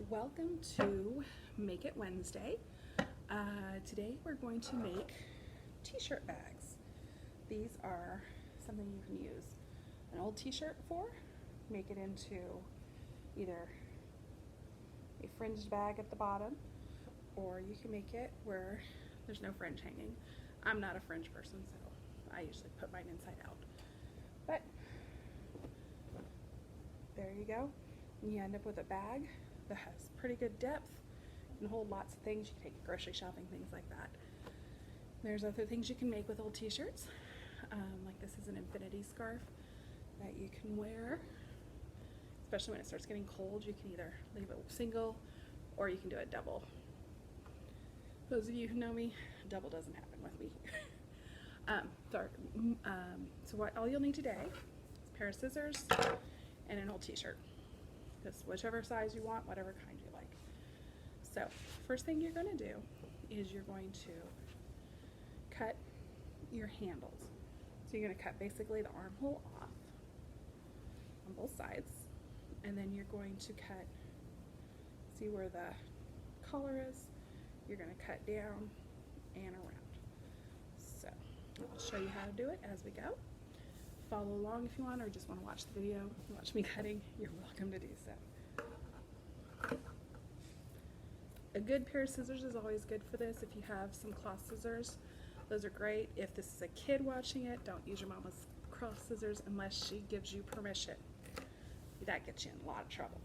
Welcome to Make It Wednesday. Today we're going to make t-shirt bags. These are something you can use an old t-shirt for, make it into either a fringed bag at the bottom, or you can make it where there's no fringe hanging. I'm not a fringe person, so I usually put mine inside out. But there you go. And you end up with a bag that has pretty good depth. You can hold lots of things. You can take it grocery shopping, things like that. There's other things you can make with old t-shirts. Like this is an infinity scarf that you can wear, especially when it starts getting cold. You can either leave it single or you can do it double. Those of you who know me, double doesn't happen with me. So what all you'll need today is a pair of scissors and an old t-shirt. Just whichever size you want, whatever kind you like. So first thing you're going to do is you're going to cut your handles. So you're going to cut basically the armhole off on both sides, and then you're going to cut, see where the collar is, you're going to cut down and around. So I'll show you how to do it as we go. Follow along if you want, or just want to watch the video, watch me cutting, you're welcome to do so. A good pair of scissors is always good for this. If you have some cloth scissors, those are great. If this is a kid watching it, don't use your mama's cloth scissors unless she gives you permission. That gets you in a lot of trouble.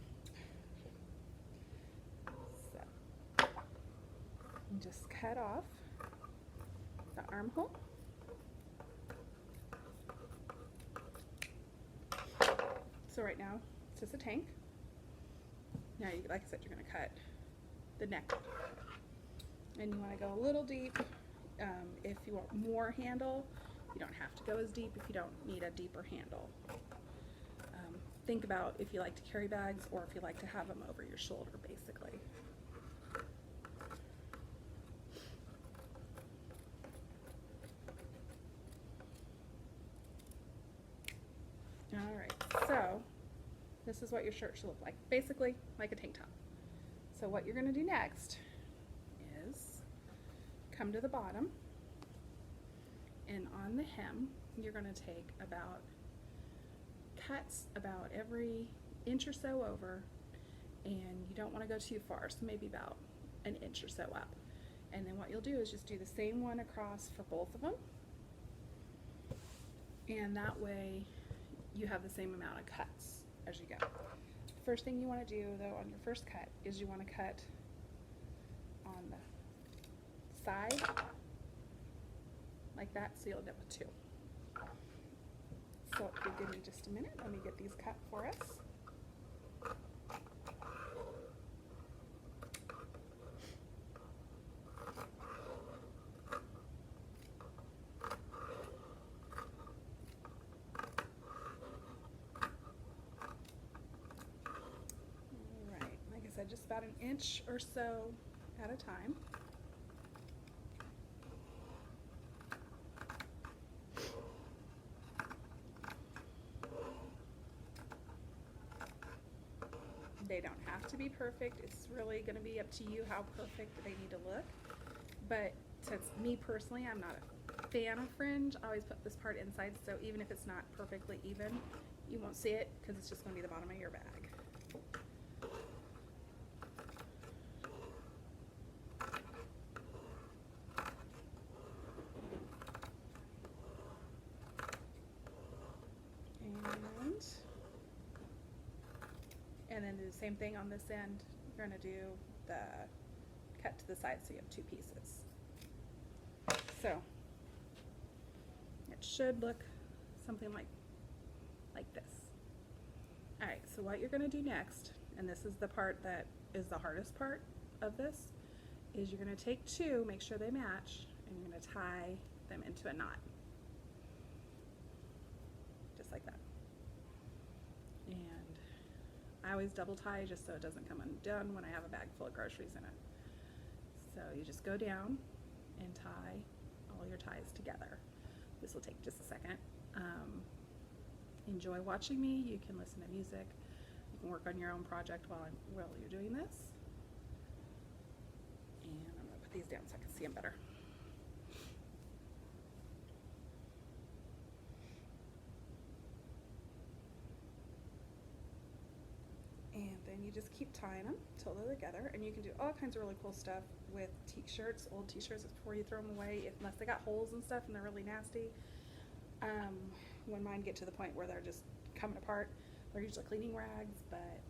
So, you just cut off the armhole. So right now, it's just a tank. Now, like I said, you're going to cut the neck. And you want to go a little deep. If you want more handle, you don't have to go as deep if you don't need a deeper handle. Think about if you like to carry bags or if you like to have them over your shoulder, basically. Alright, so this is what your shirt should look like. Basically, like a tank top. So what you're going to do next is come to the bottom, and on the hem, you're going to take cuts about every inch or so over, and you don't want to go too far, so maybe about an inch or so up. And then what you'll do is just do the same one across for both of them, and that way you have the same amount of cuts as you go. First thing you want to do though on your first cut is you want to cut on the side like that, so you'll end up with two. So if you give me just a minute, let me get these cut for us. Alright, like I said, just about an inch or so at a time. They don't have to be perfect. It's really going to be up to you how perfect they need to look. But since me personally, I'm not a fan of fringe, I always put this part inside, so even if it's not perfectly even, you won't see it because it's just going to be the bottom of your bag. And then do the same thing on this end. You're going to do the cut to the side so you have two pieces. So it should look something like this. Alright, so what you're going to do next, and this is the part that is the hardest part of this, is you're going to take two, make sure they match, and you're going to tie them into a knot. Just like that. And I always double tie just so it doesn't come undone when I have a bag full of groceries in it. So you just go down and tie all your ties together. This will take just a second. Enjoy watching me. You can listen to music. You can work on your own project while you're doing this. And I'm going to put these down so I can see them better. And then you just keep tying them till they're together, and you can do all kinds of really cool stuff with t-shirts, old t-shirts, before you throw them away, unless they got holes and stuff and they're really nasty. When mine get to the point where they're just coming apart, they're usually cleaning rags, but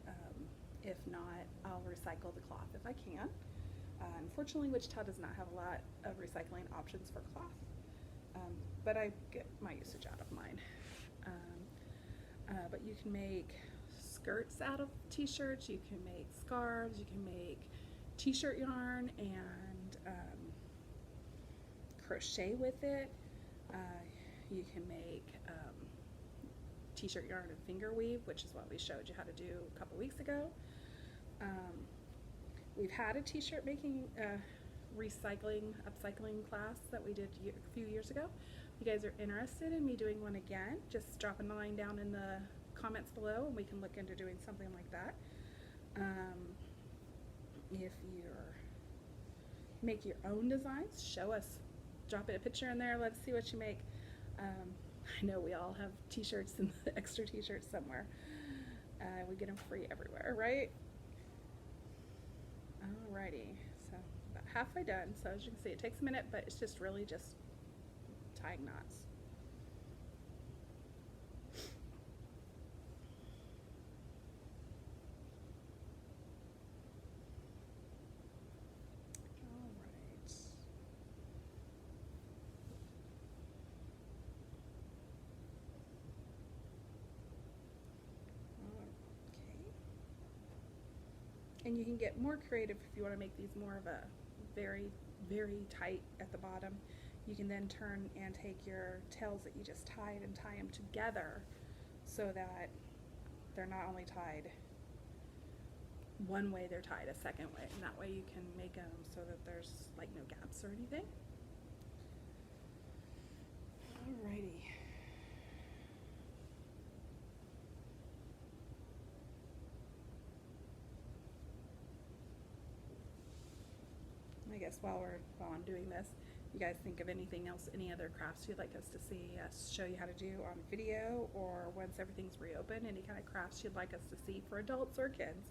if not, I'll recycle the cloth if I can. Unfortunately, Wichita does not have a lot of recycling options for cloth, but I get my usage out of mine. But you can make skirts out of t-shirts, you can make scarves, you can make t-shirt yarn and crochet with it. You can make t-shirt yarn and finger weave, which is what we showed you how to do a couple weeks ago. We've had a t-shirt making upcycling class that we did a few years ago. If you guys are interested in me doing one again, just drop a line down in the comments below and we can look into doing something like that. If you're make your own designs, show us, drop a picture in there, let's see what you make. I know we all have t-shirts and extra t-shirts somewhere. We get them free everywhere, right? Alrighty, so about halfway done. So as you can see, it takes a minute, but it's just really just tying knots. And you can get more creative if you want to make these more of a very, very tight at the bottom. You can then turn and take your tails that you just tied and tie them together so that they're not only tied one way, they're tied a second way. And that way you can make them so that there's like no gaps or anything. Alrighty. I guess while I'm doing this, you guys think of anything else, any other crafts you'd like us to see us show you how to do on video, or once everything's reopened, any kind of crafts you'd like us to see for adults or kids,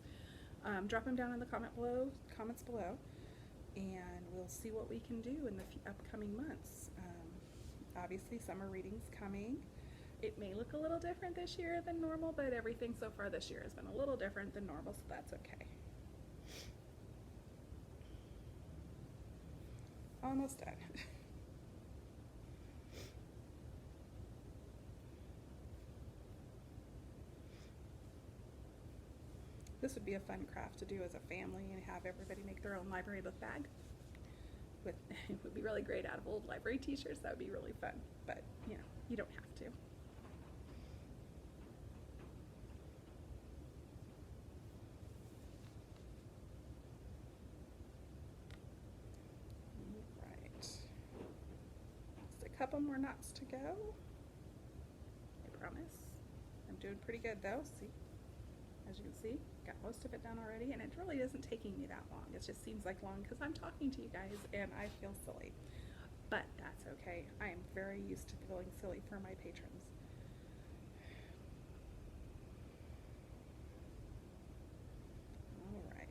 drop them down in the comments below, and we'll see what we can do in the upcoming months. Obviously, summer reading's coming. It may look a little different this year than normal, but everything so far this year has been a little different than normal, so that's okay. Almost done. This would be a fun craft to do as a family and have everybody make their own library book bag. It would be really great out of old library t-shirts. That would be really fun, but you know, you don't have to. Couple more knots to go. I promise. I'm doing pretty good though. See, as you can see, got most of it done already, and it really isn't taking me that long. It just seems like long because I'm talking to you guys and I feel silly, but that's okay. I am very used to feeling silly for my patrons. All right.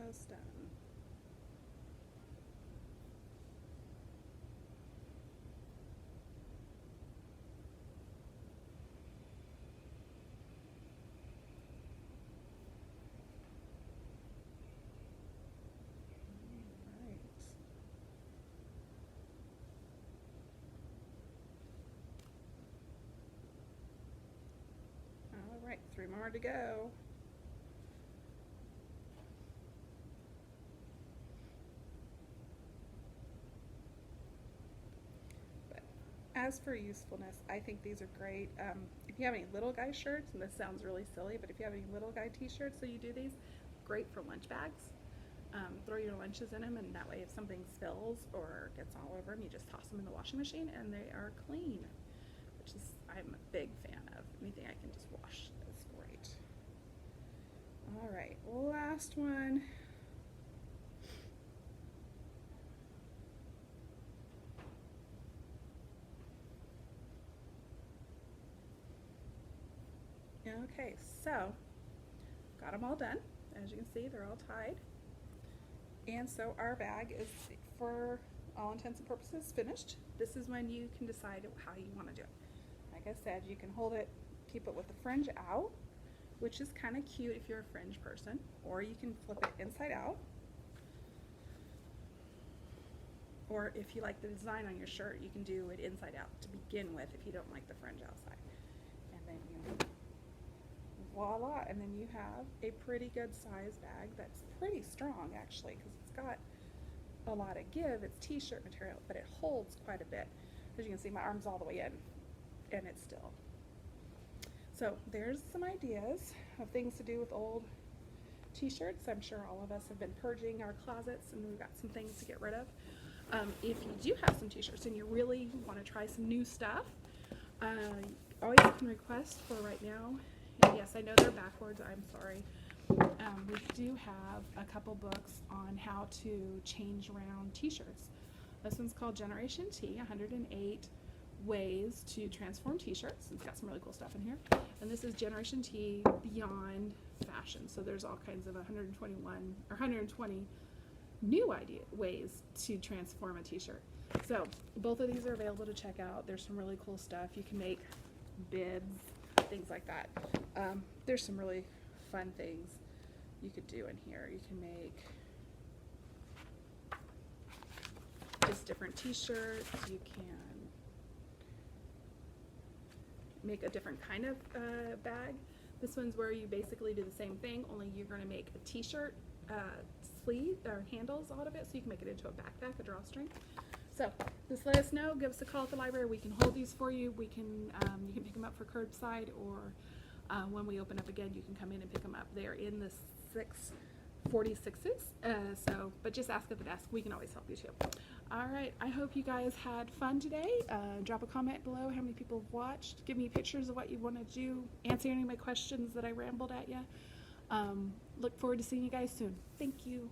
Almost done. All right, 3 more to go. As for usefulness, I think these are great. If you have any little guy shirts, and this sounds really silly, but if you have any little guy t-shirts, so you do these, great for lunch bags. throw your lunches in them, and that way if something spills or gets all over them, you just toss them in the washing machine and they are clean, which is, I'm a big fan of. Anything I can just wash is great. All right, last one. Okay, so got them all done. As you can see, they're all tied. And so our bag is, for all intents and purposes, finished. This is when you can decide how you want to do it. Like I said, you can hold it, keep it with the fringe out, which is kind of cute if you're a fringe person, or you can flip it inside out. Or if you like the design on your shirt, you can do it inside out to begin with if you don't like the fringe outside. And then you, voila, and then you have a pretty good size bag that's pretty strong actually, because it's got a lot of give. It's t-shirt material, but it holds quite a bit. As you can see, my arm's all the way in, and it's still. So there's some ideas of things to do with old t-shirts. I'm sure all of us have been purging our closets, and we've got some things to get rid of. If you do have some t-shirts and you really want to try some new stuff, always can request for right now. And yes, I know they're backwards, I'm sorry. We do have a couple books on how to change around t-shirts. This one's called Generation T, 108 Ways to Transform T-shirts. It's got some really cool stuff in here. And this is Generation T Beyond Fashion. So there's all kinds of 120 new ways to transform a t-shirt. So both of these are available to check out. There's some really cool stuff. You can make bibs, things like that. There's some really fun things you could do in here. You can make just different t-shirts. You can make a different kind of bag. This one's where you basically do the same thing, only you're going to make a t-shirt sleeve or handles out of it, so you can make it into a backpack, a drawstring. So just let us know. Give us a call at the library. We can hold these for you. We can you can pick them up for curbside, or when we open up again, you can come in and pick them up. They're in the 646s. But just ask at the desk. We can always help you too. All right. I hope you guys had fun today. Drop a comment below how many people have watched. Give me pictures of what you want to do. Answer any of my questions that I rambled at you. Look forward to seeing you guys soon. Thank you.